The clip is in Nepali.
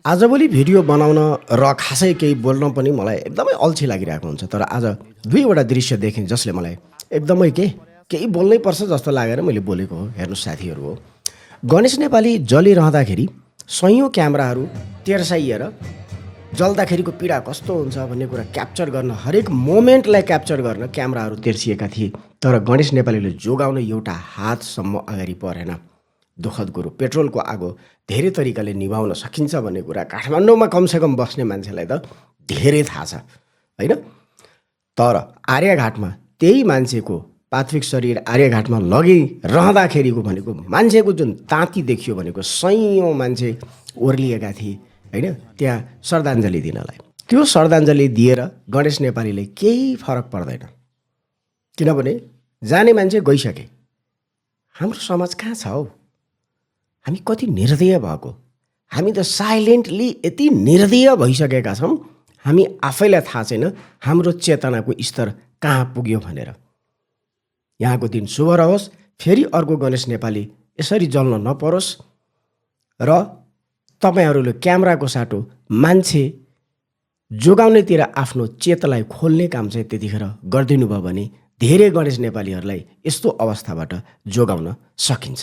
आजभोलि भिडियो बनाउन र खासै केही बोल्न पनि मलाई एकदमै अल्छी लागिरहेको हुन्छ। तर आज दुईवटा दृश्य देखेँ जसले मलाई एकदमै केही बोल्नै पर्छ जस्तो लागेर मैले बोलेको हो। हेर्नुहोस् साथीहरू हो, गणेश नेपाली जलिरहँदाखेरि सयौँ क्यामेराहरू तेर्साइएर जल्दाखेरिको पीडा कस्तो हुन्छ भन्ने कुरा क्याप्चर गर्न, हरेक मोमेन्टलाई क्याप्चर गर्न क्यामेराहरू तेर्सिएका थिए। तर गणेश नेपालीले जोगाउन एउटा हातसम्म अगाडि परेन। दुःखद कुरो, पेट्रोलको आगो धेरै तरिकाले निभाउन सकिन्छ भन्ने कुरा काठमाडौँमा कमसेकम बस्ने मान्छेलाई त धेरै थाहा छ, होइन? तर आर्यघाटमा त्यही मान्छेको पार्थिव शरीर आर्यघाटमा लगिरहँदाखेरिको भनेको मान्छेको जुन ताती देखियो भनेको सयौँ मान्छे ओर्लिएका थिए, होइन? त्यहाँ श्रद्धाञ्जली दिनलाई। त्यो श्रद्धाञ्जली दिएर गणेश नेपालीले केही फरक पर्दैन, किनभने जाने मान्छे गइसके। हाम्रो समाज कहाँ छ हौ? हामी कति निर्दय भएको, हामी त साइलेन्टली यति निर्दय भइसकेका छौँ, हामी आफैलाई थाहा छैन हाम्रो चेतनाको स्तर कहाँ पुग्यो भनेर। यहाँको दिन शुभ रहोस्, फेरि अर्को गणेश नेपाली यसरी जल्न नपरोस् र तपाईँहरूले क्यामेराको साटो मान्छे जोगाउनेतिर आफ्नो चेतलाई खोल्ने काम चाहिँ त्यतिखेर गरिदिनु भयो भने धेरै गणेश नेपालीहरूलाई यस्तो अवस्थाबाट जोगाउन सकिन्छ।